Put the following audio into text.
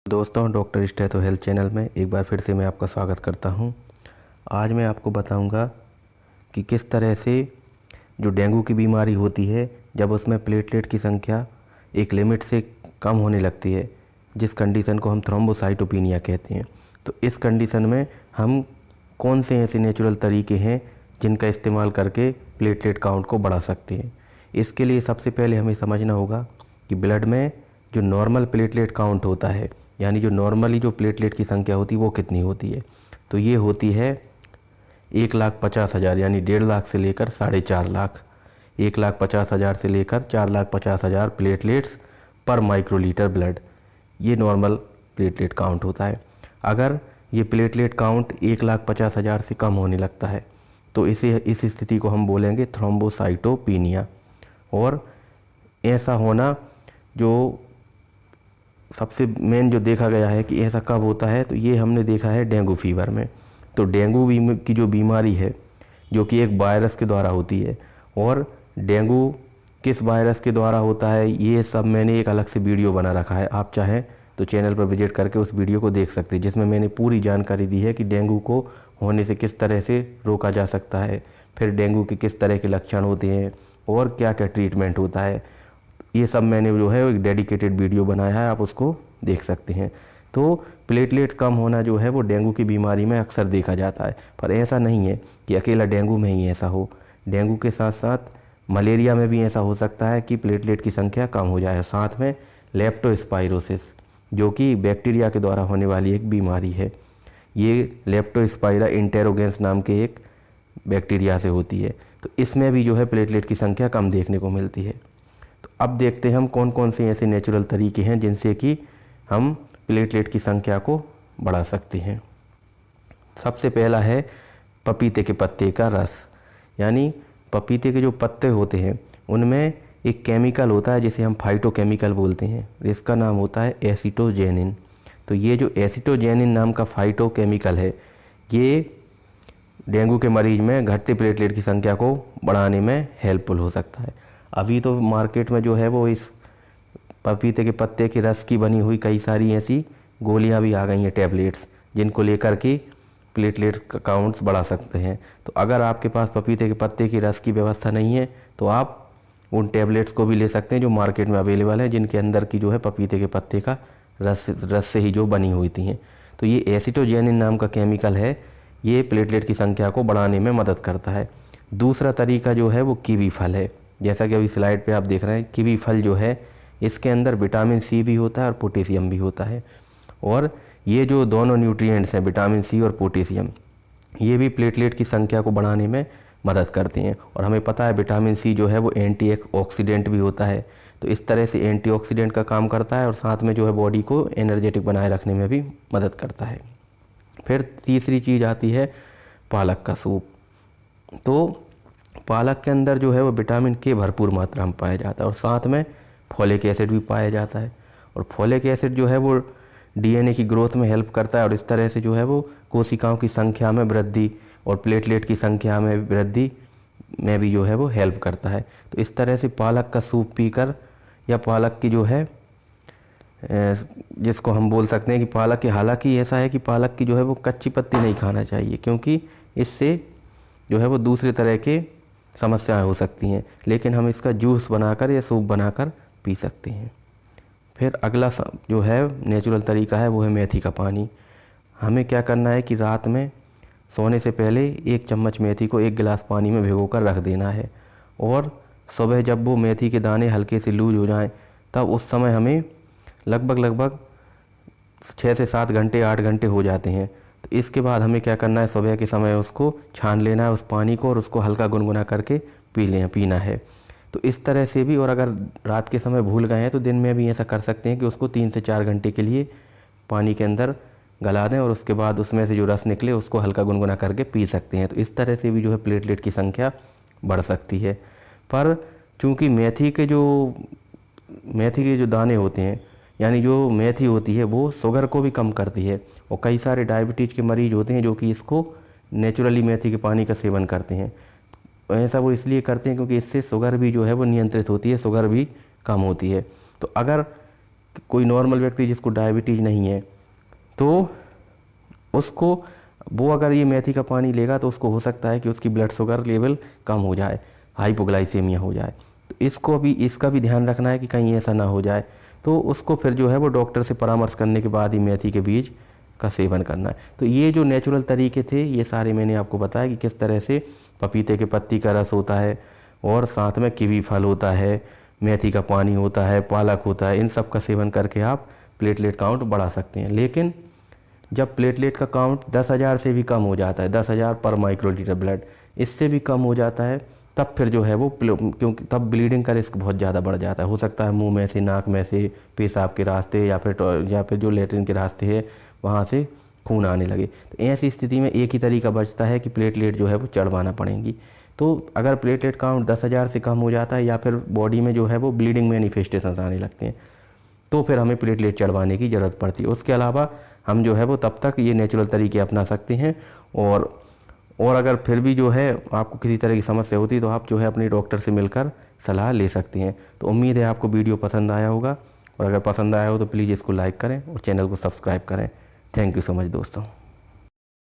दोस्तों, doctor stetho health channel में एक बार फिर से मैं आपका स्वागत करता हूं। आज मैं आपको बताऊंगा कि किस तरह से जो डेंगू की बीमारी होती है, जब उसमें प्लेटलेट की संख्या एक लिमिट से कम होने लगती है, जिस कंडीशन को हम थ्रोम्बोसाइटोपिनिया कहते हैं, तो इस कंडीशन में हम कौन से ऐसे नेचुरल तरीके हैं जिनका इस्तेमाल करके प्लेटलेट काउंट को बढ़ा सकते हैं। इसके लिए सबसे पहले हमें समझना होगा कि ब्लड में जो नॉर्मल प्लेटलेट काउंट होता है, यानी जो नॉर्मली जो प्लेटलेट की संख्या होती है वो कितनी होती है। तो ये होती है 1,50,000, यानी 1.5 लाख से लेकर 4.5 लाख, 1,50,000 से लेकर 4,50,000 प्लेटलेट्स पर माइक्रोलीटर ब्लड, ये नॉर्मल प्लेटलेट काउंट होता है। अगर ये प्लेटलेट काउंट 1,50,000 से कम होने लगता है तो इस स्थिति को हम बोलेंगे थ्रोम्बोसाइटोपिनिया। और ऐसा होना जो सबसे मेन जो देखा गया है कि ऐसा कब होता है, तो ये हमने देखा है डेंगू फीवर में। तो डेंगू की जो बीमारी है, जो कि एक वायरस के द्वारा होती है, और डेंगू किस वायरस के द्वारा होता है ये सब मैंने एक अलग से वीडियो बना रखा है। आप चाहें तो चैनल पर विजिट करके उस वीडियो को देख सकते हैं, जिसमें मैंने पूरी जानकारी दी है कि डेंगू को होने से किस तरह से रोका जा सकता है, फिर डेंगू के किस तरह के लक्षण होते हैं और क्या क्या ट्रीटमेंट होता है। ये सब मैंने जो है एक डेडिकेटेड वीडियो बनाया है, आप उसको देख सकते हैं। तो प्लेटलेट्स कम होना जो है वो डेंगू की बीमारी में अक्सर देखा जाता है, पर ऐसा नहीं है कि अकेला डेंगू में ही ऐसा हो। डेंगू के साथ साथ मलेरिया में भी ऐसा हो सकता है कि प्लेटलेट की संख्या कम हो जाए। साथ में लेप्टोस्पाइरोसिस, जो कि बैक्टीरिया के द्वारा होने वाली एक बीमारी है, ये लेप्टोस्पाइरा इंटेरोगेंस नाम के एक बैक्टीरिया से होती है। तो इसमें भी जो है प्लेटलेट की संख्या कम देखने को मिलती है। तो अब देखते हैं हम कौन कौन से ऐसे नेचुरल तरीके हैं जिनसे कि हम प्लेटलेट की संख्या को बढ़ा सकते हैं। सबसे पहला है पपीते के पत्ते का रस, यानी पपीते के जो पत्ते होते हैं उनमें एक केमिकल होता है जिसे हम फाइटोकेमिकल बोलते हैं। इसका नाम होता है एसिटोजेनिन। तो ये जो एसिटोजेनिन नाम का फाइटोकेमिकल है, ये डेंगू के मरीज में घटते प्लेटलेट की संख्या को बढ़ाने में हेल्पफुल हो सकता है। अभी तो मार्केट में जो है वो इस पपीते के पत्ते के रस की बनी हुई कई सारी ऐसी गोलियां भी आ गई हैं, टैबलेट्स, जिनको लेकर के प्लेटलेट्स का काउंट्स बढ़ा सकते हैं। तो अगर आपके पास पपीते के पत्ते की रस की व्यवस्था नहीं है तो आप उन टैबलेट्स को भी ले सकते हैं जो मार्केट में अवेलेबल है, जिनके अंदर की जो है पपीते के पत्ते का रस से ही जो बनी हुई थी हैं। तो ये एसिटोजेनिन नाम का केमिकल है, ये प्लेटलेट की संख्या को बढ़ाने में मदद करता है। दूसरा तरीका जो है वो कीवी फल है। जैसा कि अभी स्लाइड पे आप देख रहे हैं, कीवी फल जो है इसके अंदर विटामिन सी भी होता है और पोटेशियम भी होता है। और ये जो दोनों न्यूट्रिएंट्स हैं, विटामिन सी और पोटेशियम, ये भी प्लेटलेट की संख्या को बढ़ाने में मदद करते हैं। और हमें पता है विटामिन सी जो है वो एंटीऑक्सीडेंट भी होता है। तो इस तरह से एंटीऑक्सीडेंट का काम करता है और साथ में जो है बॉडी को एनर्जेटिक बनाए रखने में भी मदद करता है। फिर तीसरी चीज़ आती है पालक का सूप। तो पालक के अंदर जो है वो विटामिन के भरपूर मात्रा में पाया जाता है और साथ में फोलिक एसिड भी पाया जाता है। और फोलिक एसिड जो है वो डीएनए की ग्रोथ में हेल्प करता है और इस तरह से जो है वो कोशिकाओं की संख्या में वृद्धि और प्लेटलेट की संख्या में वृद्धि में भी जो है वो हेल्प करता है। तो इस तरह से पालक का सूप पीकर, या पालक की जो है जिसको हम बोल सकते हैं कि पालक की, हालांकि ऐसा है कि पालक की जो है वो कच्ची पत्ती नहीं खाना चाहिए, क्योंकि इससे जो है वो दूसरे तरह के समस्याएं हो सकती हैं, लेकिन हम इसका जूस बनाकर या सूप बनाकर पी सकते हैं। फिर अगला जो है नेचुरल तरीका है वो है मेथी का पानी। हमें क्या करना है कि रात में सोने से पहले 1 चम्मच मेथी को 1 गिलास पानी में भिगोकर रख देना है, और सुबह जब वो मेथी के दाने हल्के से लूज हो जाएं, तब उस समय हमें लगभग 6 से 7 घंटे 8 घंटे हो जाते हैं। तो इसके बाद हमें क्या करना है, सुबह के समय उसको छान लेना है उस पानी को, और उसको हल्का गुनगुना करके पीना है। तो इस तरह से भी, और अगर रात के समय भूल गए हैं तो दिन में भी ऐसा कर सकते हैं कि उसको 3 से 4 घंटे के लिए पानी के अंदर गला दें और उसके बाद उसमें से जो रस निकले उसको हल्का गुनगुना करके पी सकते हैं। तो इस तरह से भी जो है प्लेटलेट की संख्या बढ़ सकती है। पर चूँकि मेथी के जो दाने होते हैं, यानी जो मेथी होती है, वो शुगर को भी कम करती है, और कई सारे डायबिटीज़ के मरीज होते हैं जो कि इसको नेचुरली मेथी के पानी का सेवन करते हैं। ऐसा वो इसलिए करते हैं क्योंकि इससे शुगर भी जो है वो नियंत्रित होती है, शुगर भी कम होती है। तो अगर कोई नॉर्मल व्यक्ति जिसको डायबिटीज़ नहीं है तो उसको वो अगर ये मेथी का पानी लेगा तो उसको हो सकता है कि उसकी ब्लड शुगर लेवल कम हो जाए, हाइपोग्लाइसेमिया हो जाए। तो इसका भी ध्यान रखना है कि कहीं ऐसा ना हो जाए। तो उसको फिर जो है वो डॉक्टर से परामर्श करने के बाद ही मेथी के बीज का सेवन करना है। तो ये जो नेचुरल तरीके थे ये सारे मैंने आपको बताया कि किस तरह से पपीते के पत्ती का रस होता है और साथ में कीवी फल होता है, मेथी का पानी होता है, पालक होता है, इन सब का सेवन करके आप प्लेटलेट काउंट बढ़ा सकते हैं। लेकिन जब प्लेटलेट का काउंट 10,000 से भी कम हो जाता है, 10,000 पर माइक्रोलीटर ब्लड, इससे भी कम हो जाता है, तब फिर जो है वो क्योंकि तब ब्लीडिंग का रिस्क बहुत ज़्यादा बढ़ जाता है। हो सकता है मुंह में से, नाक में से, पेशाब के रास्ते या फिर जो लेटरिन के रास्ते है वहाँ से खून आने लगे। तो ऐसी स्थिति में एक ही तरीका बचता है कि प्लेटलेट जो है वो चढ़वाना पड़ेंगी। तो अगर प्लेटलेट काउंट 10,000 से कम हो जाता है या फिर बॉडी में जो है वो ब्लीडिंग मैनिफेस्टेशंस आने लगते हैं तो फिर हमें प्लेटलेट चढ़वाने की ज़रूरत पड़ती है। उसके अलावा हम जो है वो तब तक ये नेचुरल तरीके अपना सकते हैं। और अगर फिर भी जो है आपको किसी तरह की समस्या होती है तो आप जो है अपने डॉक्टर से मिलकर सलाह ले सकते हैं। तो उम्मीद है आपको वीडियो पसंद आया होगा, और अगर पसंद आया हो तो प्लीज़ इसको लाइक करें और चैनल को सब्सक्राइब करें। थैंक यू सो मच दोस्तों।